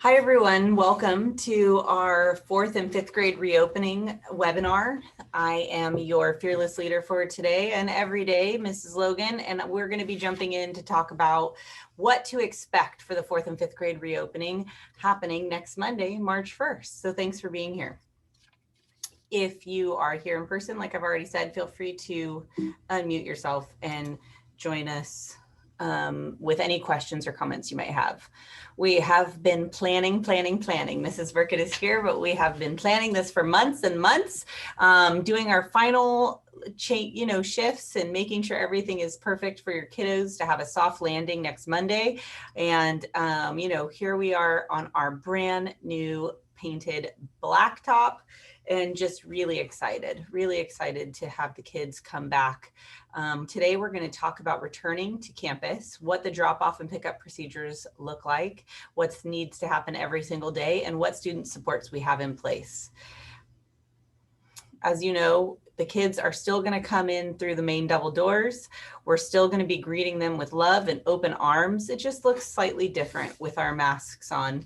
Hi, everyone. Welcome to our 4th and 5th grade reopening webinar. I am your fearless leader for today and every day, Mrs. Logan, and we're going to be jumping in to talk about what to expect for the 4th and 5th grade reopening happening next Monday, March 1st. So thanks for being here. If you are here in person, like I've already said, feel free to unmute yourself and join us with any questions or comments you might have. We have been planning. Mrs. Burkett is here, but we have been planning this for months and months, doing our final shifts and making sure everything is perfect for your kiddos to have a soft landing next Monday. And, here we are on our brand new painted blacktop and just really excited to have the kids come back. Today, we're going to talk about returning to campus, what the drop-off and pickup procedures look like, what needs to happen every single day, and what student supports we have in place. As you know, the kids are still going to come in through the main double doors. We're still going to be greeting them with love and open arms. It just looks slightly different with our masks on.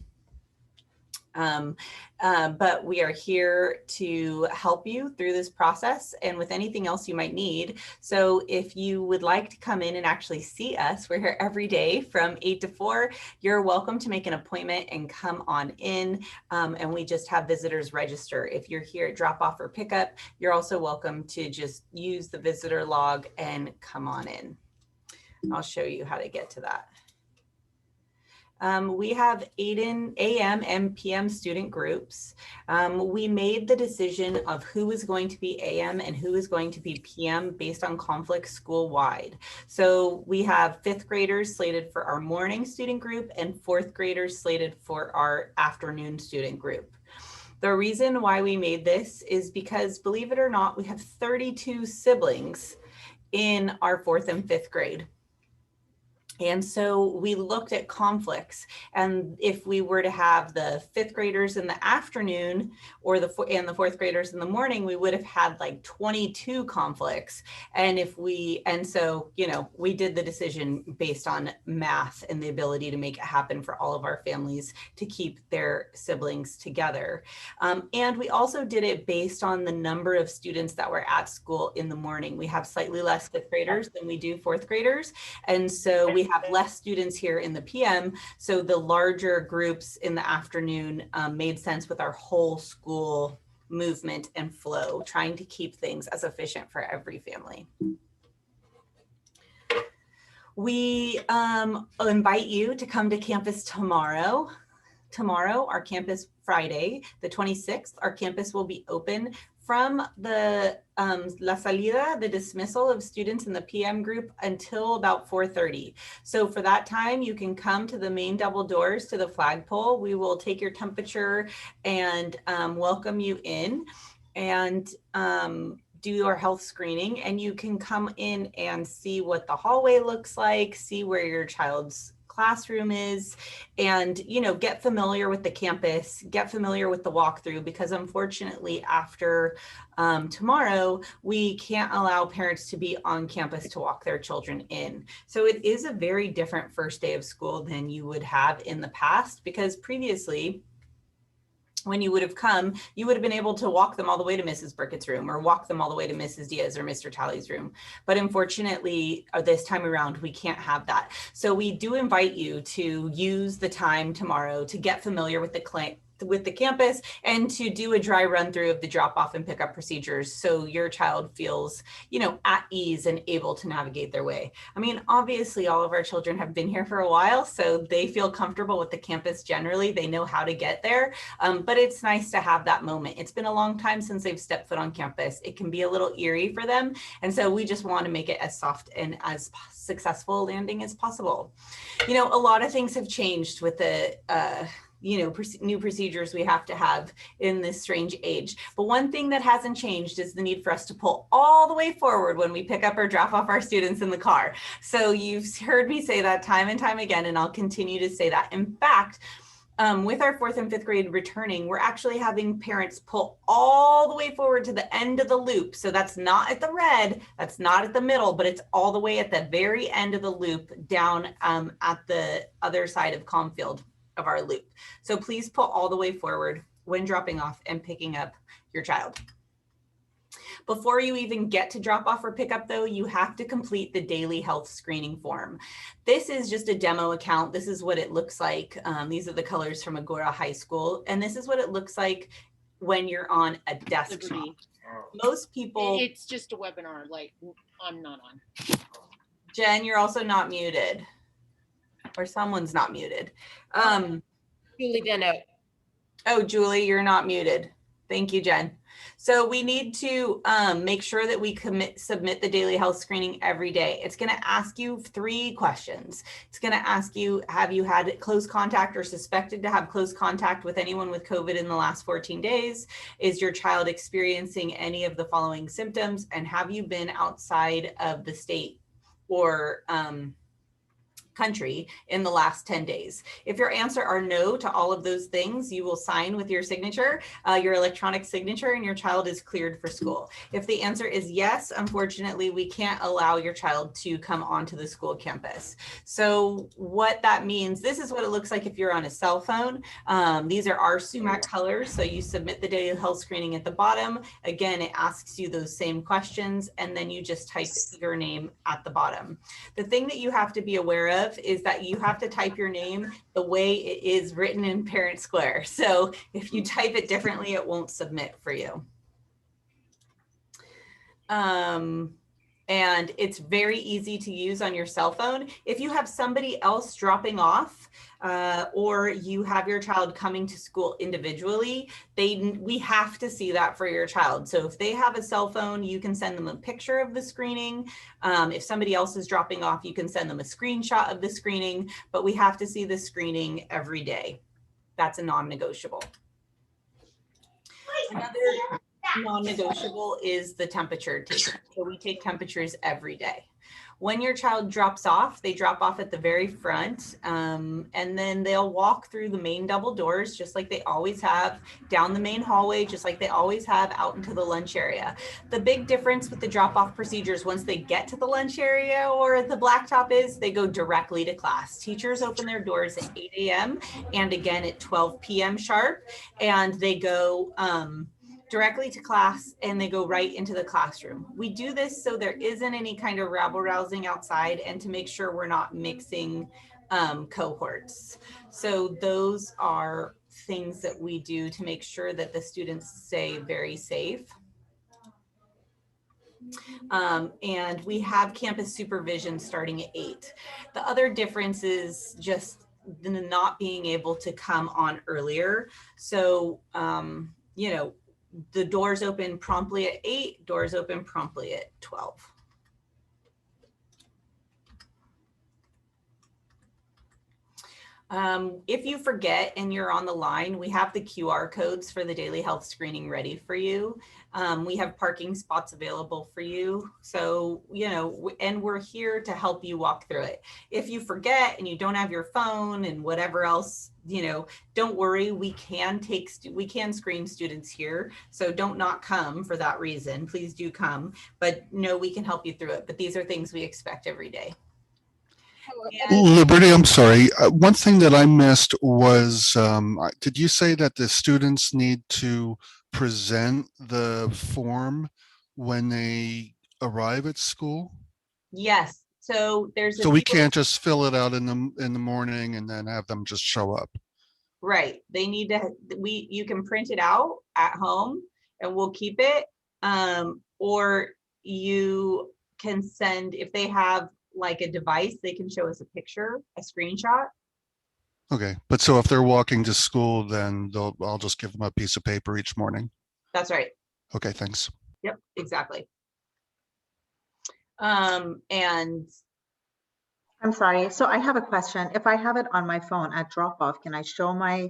But we are here to help you through this process and with anything else you might need. So if you would like to come in and actually see us, we're here every day from 8 to 4. You're welcome to make an appointment and come on in. And we just have visitors register. If you're here at drop off or pickup, you're also welcome to just use the visitor log and come on in. I'll show you how to get to that. We have AM and PM student groups. We made the decision of who is going to be AM and who is going to be PM based on conflicts school-wide. So we have 5th graders slated for our morning student group and 4th graders slated for our afternoon student group. The reason why we made this is because, believe it or not, we have 32 siblings in our 4th and 5th grade. And so we looked at conflicts, and if we were to have the 5th graders in the afternoon or the 4th graders in the morning, we would have had like 22 conflicts. And so we did the decision based on math and the ability to make it happen for all of our families to keep their siblings together. And we also did it based on the number of students that were at school in the morning. We have slightly less 5th graders than we do 4th graders. And so we have less students here in the PM, so the larger groups in the afternoon made sense with our whole school movement and flow, trying to keep things as efficient for every family. We invite you to come to campus tomorrow. Our campus Friday, the 26th, our campus will be open from the La Salida, the dismissal of students in the PM group, until about 4:30. So for that time, you can come to the main double doors to the flagpole. We will take your temperature and welcome you in and do our health screening. And you can come in and see what the hallway looks like, see where your child's classroom is, and get familiar with the campus, get familiar with the walkthrough, because unfortunately after tomorrow we can't allow parents to be on campus to walk their children in. So it is a very different first day of school than you would have in the past, because previously when you would have come, you would have been able to walk them all the way to Mrs. Burkett's room or walk them all the way to Mrs. Diaz or Mr. Talley's room. But unfortunately, this time around, we can't have that. So we do invite you to use the time tomorrow to get familiar with the campus and to do a dry run through of the drop off and pickup procedures, so your child feels, at ease and able to navigate their way. I mean, obviously all of our children have been here for a while, so they feel comfortable with the campus generally. They know how to get there, but it's nice to have that moment. It's been a long time since they've stepped foot on campus. It can be a little eerie for them. And so we just want to make it as soft and as successful a landing as possible. A lot of things have changed with the new procedures we have to have in this strange age. But one thing that hasn't changed is the need for us to pull all the way forward when we pick up or drop off our students in the car. So you've heard me say that time and time again, and I'll continue to say that. In fact, with our 4th and 5th grade returning, we're actually having parents pull all the way forward to the end of the loop. So that's not at the red, that's not at the middle, but it's all the way at the very end of the loop down at the other side of Comfield. of our loop. So please pull all the way forward when dropping off and picking up your child. Before you even get to drop off or pick up though, you have to complete the daily health screening form. This is just a demo account. This is what it looks like. These are the colors from Agora High School. And this is what it looks like when you're on a desktop. Most people. It's just a webinar, like I'm not on. Jen, you're also not muted. Or someone's not muted. Julie Deno. Oh, Julie, you're not muted. Thank you, Jen. So we need to make sure that we submit the daily health screening every day. It's going to ask you 3 questions. It's going to ask you, have you had close contact or suspected to have close contact with anyone with COVID in the last 14 days? Is your child experiencing any of the following symptoms? And have you been outside of the state or country in the last 10 days. If your answer are no to all of those things, you will sign with your signature, your electronic signature, and your child is cleared for school. If the answer is yes, unfortunately, we can't allow your child to come onto the school campus. So what that means, this is what it looks like if you're on a cell phone. These are our Sumac colors. So you submit the daily health screening at the bottom. Again, it asks you those same questions, and then you just type your name at the bottom. The thing that you have to be aware of is that you have to type your name the way it is written in Parent Square. So if you type it differently, it won't submit for you. And it's very easy to use on your cell phone. If you have somebody else dropping off or you have your child coming to school individually, we have to see that for your child. So if they have a cell phone, you can send them a picture of the screening. If somebody else is dropping off, you can send them a screenshot of the screening, but we have to see the screening every day. That's a non-negotiable. Another non-negotiable is the temperature taking. So we take temperatures every day. When your child drops off, they drop off at the very front, and then they'll walk through the main double doors, just like they always have, down the main hallway, just like they always have, out into the lunch area. The big difference with the drop-off procedures, once they get to the lunch area or the blacktop, is they go directly to class. Teachers open their doors at 8 a.m. and again at 12 p.m. sharp, and they go directly to class, and they go right into the classroom. We do this so there isn't any kind of rabble rousing outside, and to make sure we're not mixing cohorts. So those are things that we do to make sure that the students stay very safe. And we have campus supervision starting at 8. The other difference is just the not being able to come on earlier. So, you know, the doors open promptly at 8, doors open promptly at 12. If you forget and you're on the line, we have the QR codes for the daily health screening ready for you. We have parking spots available for you. So, you know, and we're here to help you walk through it. If you forget and you don't have your phone and whatever else, you know, don't worry, we can screen students here. So don't not come for that reason. Please do come, but no, we can help you through it. But these are things we expect every day. Liberty, I'm sorry. One thing that I missed was, did you say that the students need to present the form when they arrive at school? Yes. So there's so we can't just fill it out in the morning and then have them just show up. Right. They need to. You can print it out at home, and we'll keep it. Or you can send, if they have like a device, they can show us a picture, a screenshot. Okay, but so if they're walking to school, then I'll just give them a piece of paper each morning. That's right. Okay, thanks. Yep, exactly. And I'm sorry. So I have a question. If I have it on my phone at drop off, can I show my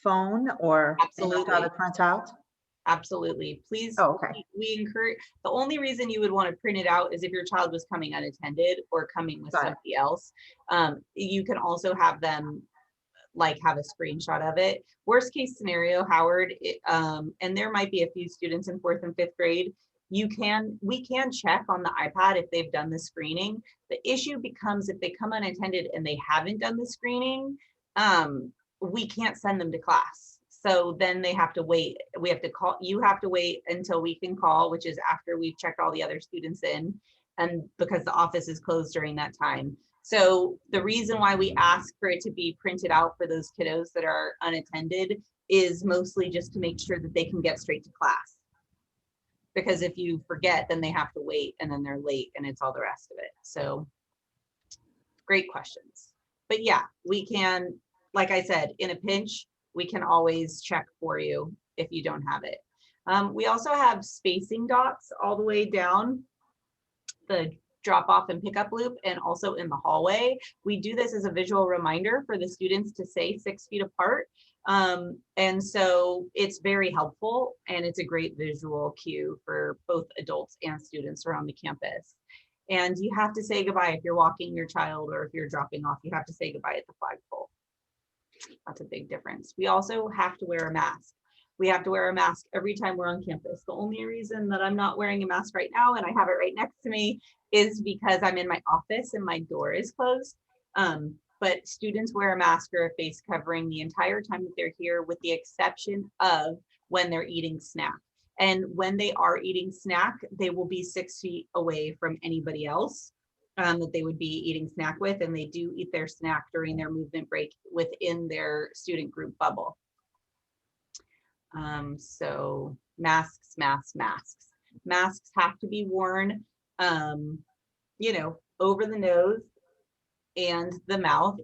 phone or absolutely print out? Absolutely. Please. Oh, okay. We encourage, the only reason you would want to print it out is if your child was coming unattended or coming with somebody else. You can also have them like have a screenshot of it. Worst case scenario, Howard, and there might be a few students in 4th and 5th grade, we can check on the iPad if they've done the screening. The issue becomes if they come unattended and they haven't done the screening, we can't send them to class. So then they have to wait. We have to call, you have to wait until we can call, which is after we've checked all the other students in, and because the office is closed during that time. So the reason why we ask for it to be printed out for those kiddos that are unattended is mostly just to make sure that they can get straight to class. Because if you forget, then they have to wait and then they're late and it's all the rest of it. So great questions. But yeah, we can, like I said, in a pinch, we can always check for you if you don't have it. We also have spacing dots all the way down the drop off and pickup loop and also in the hallway. We do this as a visual reminder for the students to stay 6 feet apart. And so it's very helpful and it's a great visual cue for both adults and students around the campus. And you have to say goodbye if you're walking your child or if you're dropping off, you have to say goodbye at the flagpole. That's a big difference. We also have to wear a mask. We have to wear a mask every time we're on campus. The only reason that I'm not wearing a mask right now, and I have it right next to me, is because I'm in my office and my door is closed. But students wear a mask or a face covering the entire time that they're here, with the exception of when they're eating snack. And when they are eating snack, they will be 6 feet away from anybody else that they would be eating snack with. And they do eat their snack during their movement break within their student group bubble. So masks, masks, masks. Masks have to be worn, you know, over the nose and the mouth.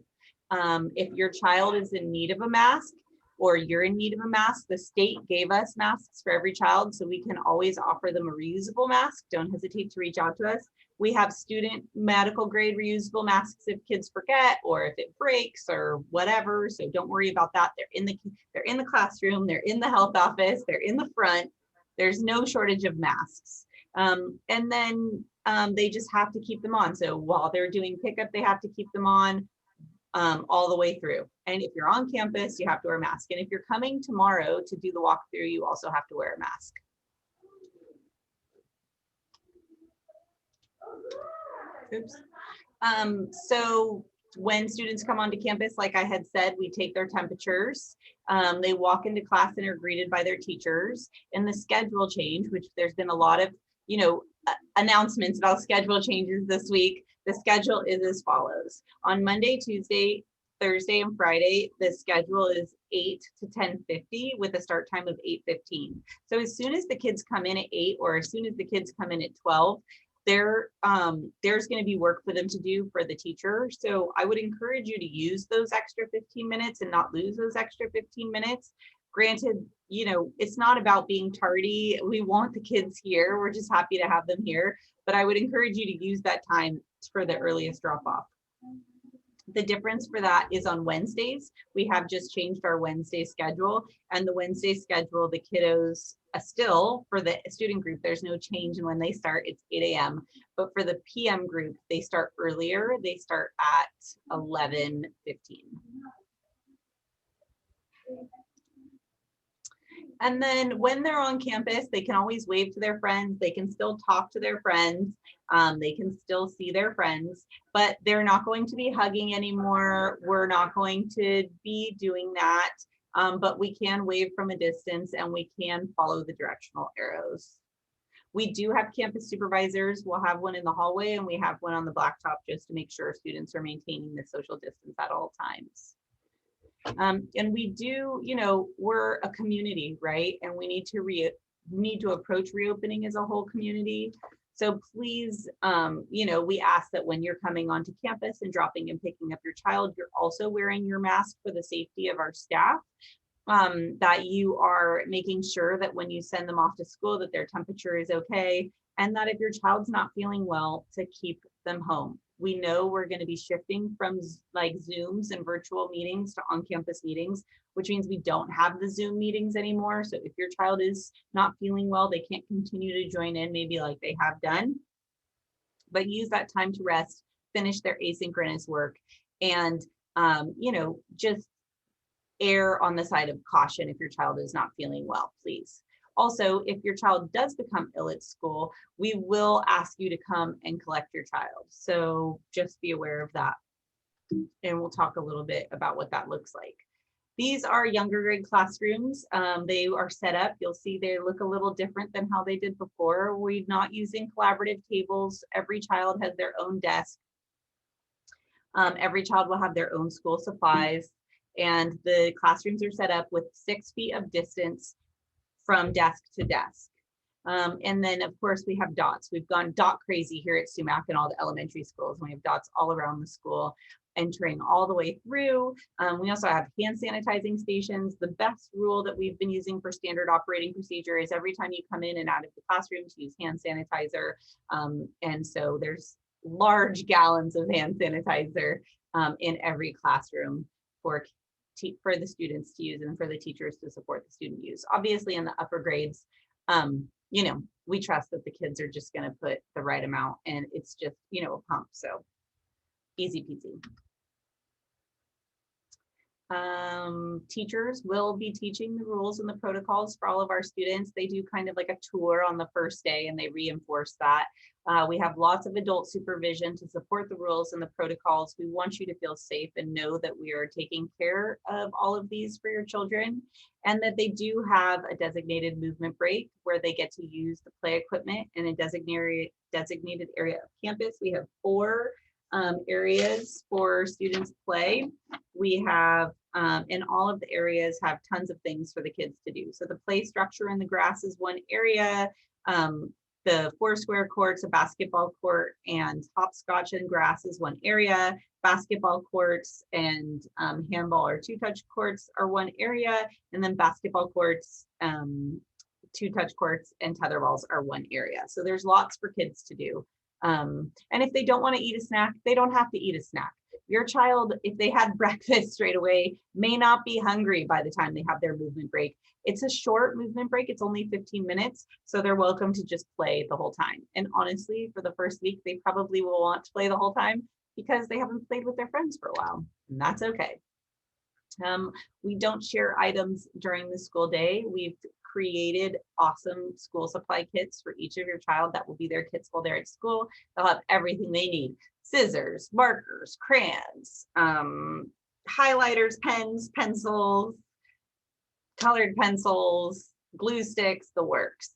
If your child is in need of a mask or you're in need of a mask, the state gave us masks for every child, so we can always offer them a reusable mask. Don't hesitate to reach out to us. We have student medical grade reusable masks if kids forget or if it breaks or whatever. So don't worry about that. They're in the classroom, they're in the health office, they're in the front. There's no shortage of masks. And then they just have to keep them on. So while they're doing pickup, they have to keep them on all the way through. And if you're on campus, you have to wear a mask. And if you're coming tomorrow to do the walkthrough, you also have to wear a mask. Oops. So when students come onto campus, like I had said, we take their temperatures. They walk into class and are greeted by their teachers. And the schedule change, which there's been a lot of, you know, announcements about schedule changes this week. The schedule is as follows. On Monday, Tuesday, Thursday, and Friday, the schedule is 8 to 10:50 with a start time of 8:15. So as soon as the kids come in at 8 or as soon as the kids come in at 12, there's going to be work for them to do for the teacher. So I would encourage you to use those extra 15 minutes and not lose those extra 15 minutes. Granted, you know, it's not about being tardy. We want the kids here. We're just happy to have them here. But I would encourage you to use that time for the earliest drop off. The difference for that is on Wednesdays. We have just changed our Wednesday schedule, and the Wednesday schedule, the kiddos still for the student group, there's no change in when they start. It's 8 a.m. But for the PM group, they start earlier. They start at 11:15. And then when they're on campus, they can always wave to their friends. They can still talk to their friends. They can still see their friends, but they're not going to be hugging anymore. We're not going to be doing that, but we can wave from a distance and we can follow the directional arrows. We do have campus supervisors. We'll have one in the hallway and we have one on the blacktop just to make sure students are maintaining the social distance at all times. And we do, you know, we're a community, right? And we need to approach reopening as a whole community. So please, you know, we ask that when you're coming onto campus and dropping and picking up your child, you're also wearing your mask for the safety of our staff, that you are making sure that when you send them off to school that their temperature is okay, and that if your child's not feeling well, to keep them home. We know we're going to be shifting from like Zooms and virtual meetings to on-campus meetings, which means we don't have the Zoom meetings anymore. So if your child is not feeling well, they can't continue to join in maybe like they have done, but use that time to rest, finish their asynchronous work, and you know, just err on the side of caution if your child is not feeling well, please. Also, if your child does become ill at school, we will ask you to come and collect your child. So just be aware of that. And we'll talk a little bit about what that looks like. These are younger grade classrooms. They are set up. You'll see they look a little different than how they did before. We're not using collaborative tables. Every child has their own desk. Every child will have their own school supplies, and the classrooms are set up with 6 feet of distance from desk to desk. And then of course we have dots. We've gone dot crazy here at Sumac and all the elementary schools. We have dots all around the school, entering all the way through. We also have hand sanitizing stations. The best rule that we've been using for standard operating procedure is every time you come in and out of the classroom to use hand sanitizer. And so there's large gallons of hand sanitizer in every classroom for the students to use and for the teachers to support the student use. Obviously in the upper grades, you know, we trust that the kids are just going to put the right amount, and it's just, you know, a pump. So easy peasy. Teachers will be teaching the rules and the protocols for all of our students. They do kind of like a tour on the first day and they reinforce that. We have lots of adult supervision to support the rules and the protocols. We want you to feel safe and know that we are taking care of all of these for your children, and that they do have a designated movement break where they get to use the play equipment in a designated area of campus. We have 4 areas for students to play. We have, and all of the areas have tons of things for the kids to do. So the play structure in the grass is one area. The 4 square courts, a basketball court, and hopscotch and grass is one area. Basketball courts and handball or 2-touch courts are one area. And then basketball courts, 2-touch courts, and tetherballs are one area. So there's lots for kids to do. And if they don't want to eat a snack, they don't have to eat a snack. Your child, if they had breakfast straight away, may not be hungry by the time they have their movement break. It's a short movement break. It's only 15 minutes. So they're welcome to just play the whole time. And honestly, for the first week, they probably will want to play the whole time because they haven't played with their friends for a while. And that's okay. We don't share items during the school day. We've created awesome school supply kits for each of your child that will be their kits while they're at school. They'll have everything they need: scissors, markers, crayons, highlighters, pens, pencils, colored pencils, glue sticks, the works.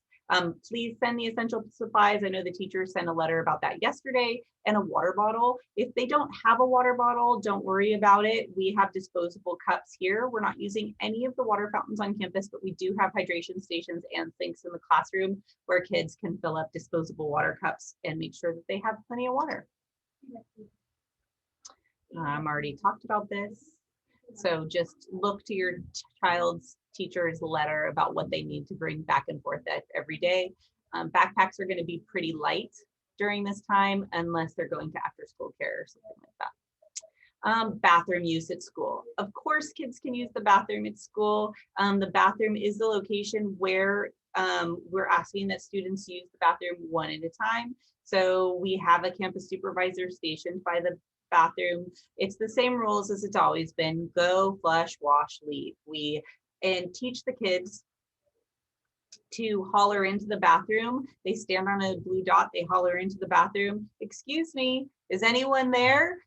Please send the essential supplies. I know the teachers sent a letter about that yesterday, and a water bottle. If they don't have a water bottle, don't worry about it. We have disposable cups here. We're not using any of the water fountains on campus, but we do have hydration stations and sinks in the classroom where kids can fill up disposable water cups and make sure that they have plenty of water. I'm already talked about this. So just look to your child's teacher's letter about what they need to bring back and forth every day. Backpacks are going to be pretty light during this time unless they're going to after school care or something like that. Bathroom use at school. Of course, kids can use the bathroom at school. The bathroom is the location where we're asking that students use the bathroom one at a time. So we have a campus supervisor stationed by the bathroom. It's the same rules as it's always been: go, flush, wash, leave. And teach the kids to holler into the bathroom. They stand on a blue dot, they holler into the bathroom, "Excuse me, is anyone there?"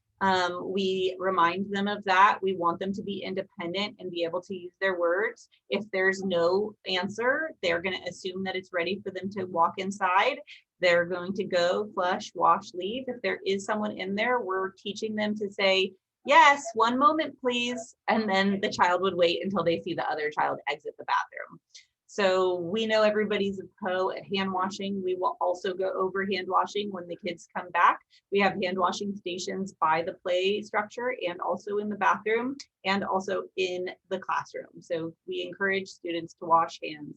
We remind them of that. We want them to be independent and be able to use their words. If there's no answer, they're going to assume that it's ready for them to walk inside. They're going to go, flush, wash, leave. If there is someone in there, we're teaching them to say, "Yes, one moment, please." And then the child would wait until they see the other child exit the bathroom. So we know everybody's a pro at hand washing. We will also go over hand washing when the kids come back. We have hand washing stations by the play structure and also in the bathroom and also in the classroom. So we encourage students to wash hands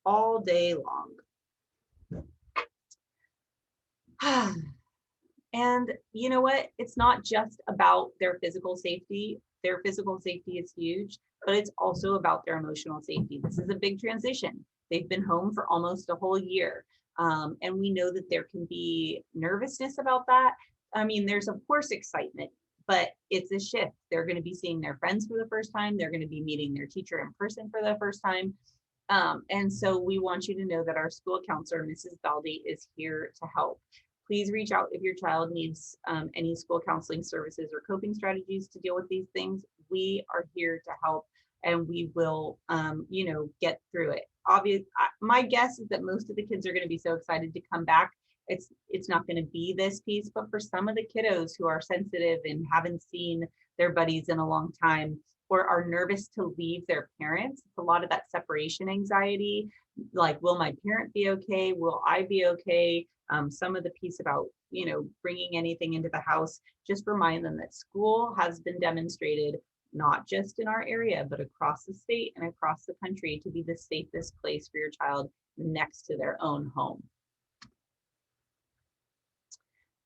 all day long. And you know what? It's not just about their physical safety. Their physical safety is huge, but it's also about their emotional safety. This is a big transition. They've been home for almost a whole year. And we know that there can be nervousness about that. I mean, there's of course excitement, but it's a shift. They're going to be seeing their friends for the first time. They're going to be meeting their teacher in person for the first time. And so we want you to know that our school counselor, Mrs. Baldi, is here to help. Please reach out if your child needs any school counseling services or coping strategies to deal with these things. We are here to help and we will, get through it. My guess is that most of the kids are going to be so excited to come back. It's not going to be this piece, but for some of the kiddos who are sensitive and haven't seen their buddies in a long time, or are nervous to leave their parents, it's a lot of that separation anxiety, like, will my parent be okay? Will I be okay? Some of the piece about, bringing anything into the house, just remind them that school has been demonstrated, not just in our area, but across the state and across the country, to be the safest place for your child next to their own home.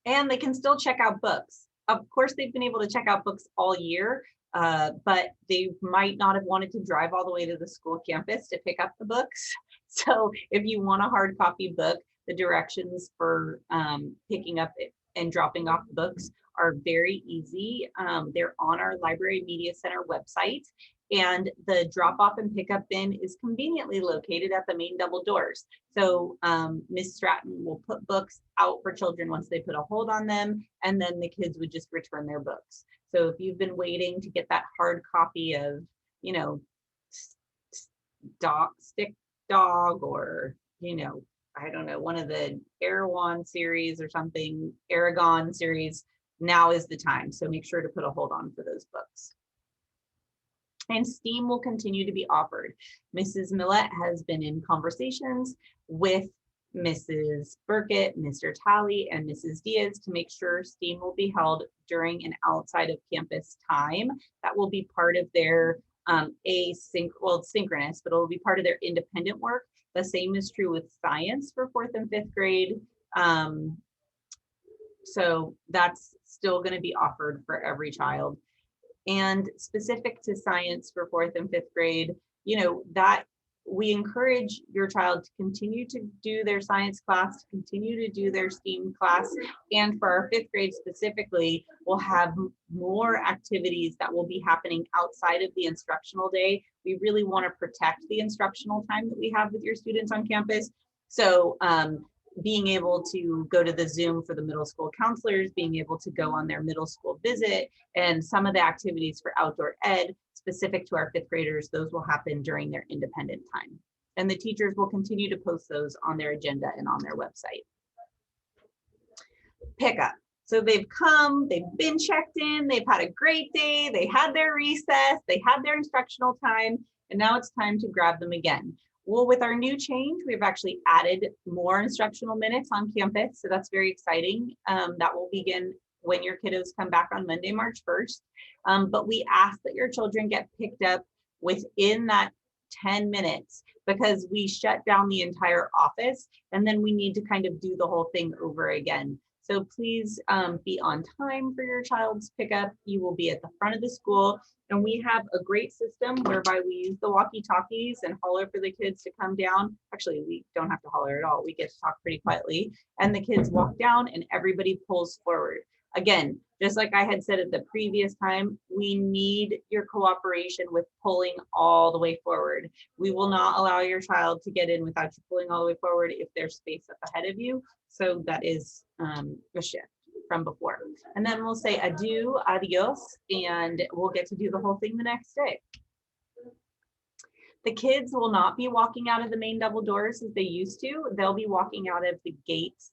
And they can still check out books. Of course, they've been able to check out books all year, but they might not have wanted to drive all the way to the school campus to pick up the books. So if you want a hard copy book, the directions for picking up and dropping off books are very easy. They're on our Library Media Center website, and the drop off and pickup bin is conveniently located at the main double doors. So Ms. Stratton will put books out for children once they put a hold on them, and then the kids would just return their books. So if you've been waiting to get that hard copy of, Stick Dog, or, I don't know, one of the Erawan series or something, Aragon series, now is the time. So make sure to put a hold on for those books. And STEAM will continue to be offered. Mrs. Millett has been in conversations with Mrs. Burkett, Mr. Talley, and Mrs. Diaz to make sure STEAM will be held during and outside of campus time. That will be part of their synchronous, but it will be part of their independent work. The same is true with science for 4th and 5th grade. So that's still going to be offered for every child. And specific to science for 4th and 5th grade, that we encourage your child to continue to do their science class, to continue to do their STEAM class. And for our 5th grade specifically, we'll have more activities that will be happening outside of the instructional day. We really want to protect the instructional time that we have with your students on campus. So being able to go to the Zoom for the middle school counselors, being able to go on their middle school visit, and some of the activities for outdoor ed specific to our 5th graders, those will happen during their independent time. And the teachers will continue to post those on their agenda and on their website. Pickup. So they've come, they've been checked in, they've had a great day, they had their recess, they had their instructional time, and now it's time to grab them again. Well, with our new change, we've actually added more instructional minutes on campus. So that's very exciting. That will begin when your kiddos come back on Monday, March 1st. But we ask that your children get picked up within that 10 minutes, because we shut down the entire office and then we need to kind of do the whole thing over again. So please be on time for your child's pickup. You will be at the front of the school, and we have a great system whereby we use the walkie-talkies and holler for the kids to come down. Actually, we don't have to holler at all. We get to talk pretty quietly, and the kids walk down and everybody pulls forward. Again, just like I had said at the previous time, we need your cooperation with pulling all the way forward. We will not allow your child to get in without you pulling all the way forward if there's space up ahead of you. So that is a shift from before. And then we'll say adieu, adios, and we'll get to do the whole thing the next day. The kids will not be walking out of the main double doors as they used to. They'll be walking out of the gates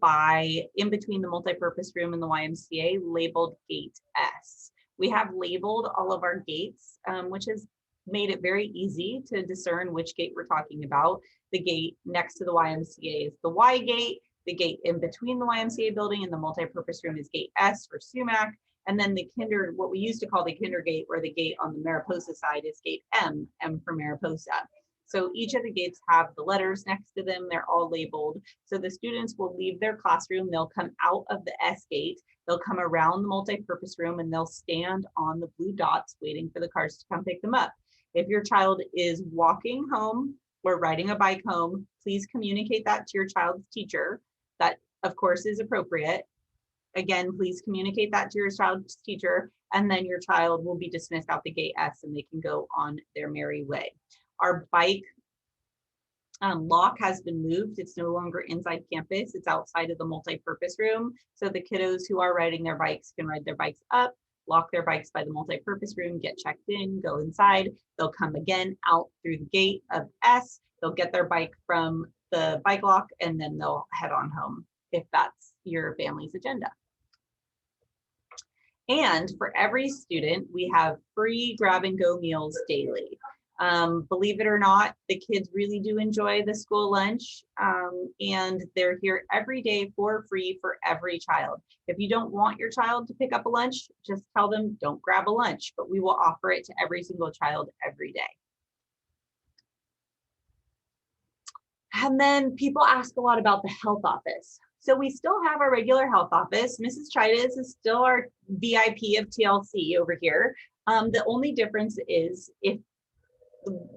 by in between the multipurpose room and the YMCA, labeled gate S. We have labeled all of our gates, which has made it very easy to discern which gate we're talking about. The gate next to the YMCA is the Y gate. The gate in between the YMCA building and the multipurpose room is gate S for Sumac. And then the what we used to call the kinder gate, or the gate on the Mariposa side, is gate M, M for Mariposa. So each of the gates have the letters next to them. They're all labeled. So the students will leave their classroom. They'll come out of the S gate. They'll come around the multipurpose room and they'll stand on the blue dots waiting for the cars to come pick them up. If your child is walking home or riding a bike home, please communicate that to your child's teacher. That, of course, is appropriate. Again, please communicate that to your child's teacher, and then your child will be dismissed out the gate S and they can go on their merry way. Our bike lock has been moved. It's no longer inside campus. It's outside of the multipurpose room. So the kiddos who are riding their bikes can ride their bikes up, lock their bikes by the multi-purpose room, get checked in, go inside. They'll come again out through the gate of S. They'll get their bike from the bike lock, and then they'll head on home if that's your family's agenda. And for every student, we have free grab and go meals daily. Believe it or not, the kids really do enjoy the school lunch, and they're here every day for free for every child. If you don't want your child to pick up a lunch, just tell them don't grab a lunch, but we will offer it to every single child every day. And then people ask a lot about the health office. So we still have our regular health office. Mrs. Chidas is still our VIP of TLC over here. The only difference is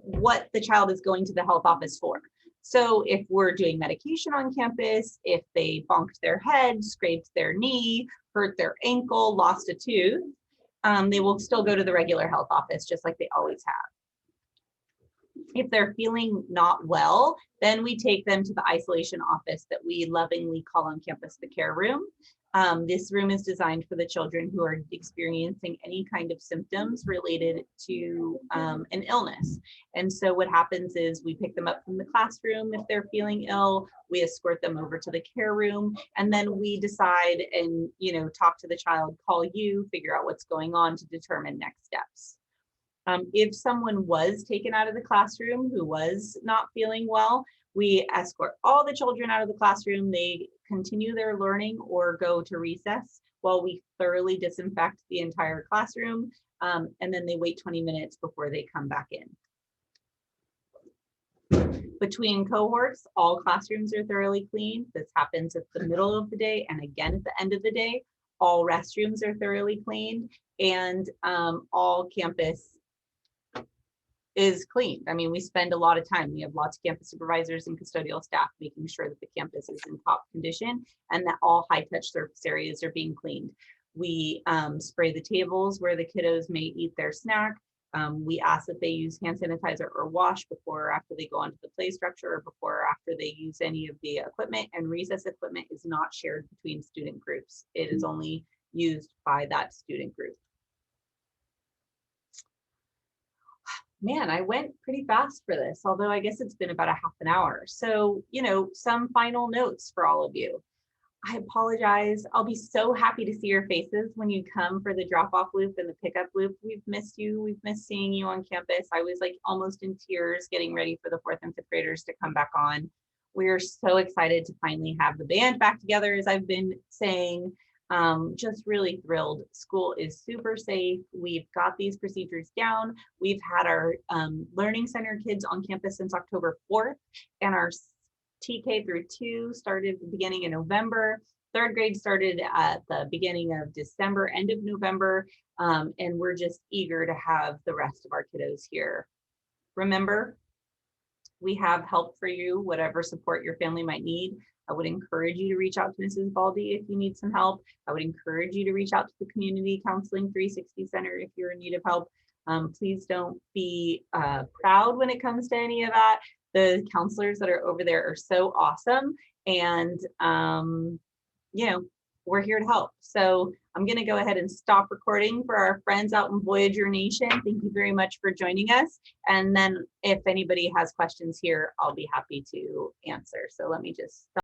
what the child is going to the health office for. So if we're doing medication on campus, if they bonked their head, scraped their knee, hurt their ankle, lost a tooth, they will still go to the regular health office just like they always have. If they're feeling not well, then we take them to the isolation office that we lovingly call on campus the care room. This room is designed for the children who are experiencing any kind of symptoms related to an illness. And so what happens is we pick them up from the classroom if they're feeling ill, we escort them over to the care room, and then we decide and talk to the child, call you, figure out what's going on to determine next steps. If someone was taken out of the classroom who was not feeling well, we escort all the children out of the classroom. They continue their learning or go to recess while we thoroughly disinfect the entire classroom, and then they wait 20 minutes before they come back in. Between cohorts, all classrooms are thoroughly cleaned. This happens at the middle of the day and again at the end of the day. All restrooms are thoroughly cleaned, and all campus is cleaned. I mean, we spend a lot of time. We have lots of campus supervisors and custodial staff making sure that the campus is in top condition and that all high touch surface areas are being cleaned. We spray the tables where the kiddos may eat their snack. We ask that they use hand sanitizer or wash before or after they go onto the play structure or before or after they use any of the equipment, and recess equipment is not shared between student groups. It is only used by that student group. Man, I went pretty fast for this, although I guess it's been about a half an hour. So, some final notes for all of you. I apologize. I'll be so happy to see your faces when you come for the drop-off loop and the pickup loop. We've missed you. We've missed seeing you on campus. I was like almost in tears getting ready for the 4th and 5th graders to come back on. We're so excited to finally have the band back together, as I've been saying. Just really thrilled. School is super safe. We've got these procedures down. We've had our Learning Center kids on campus since October 4th, and our TK through 2 started at the beginning of November. 3rd grade started at the beginning of December, end of November, and we're just eager to have the rest of our kiddos here. Remember, we have help for you, whatever support your family might need. I would encourage you to reach out to Mrs. Baldy if you need some help. I would encourage you to reach out to the Community Counseling 360 Center if you're in need of help. Please don't be proud when it comes to any of that. The counselors that are over there are so awesome, and we're here to help. So I'm going to go ahead and stop recording for our friends out in Voyager Nation. Thank you very much for joining us. And then if anybody has questions here, I'll be happy to answer. So let me just stop.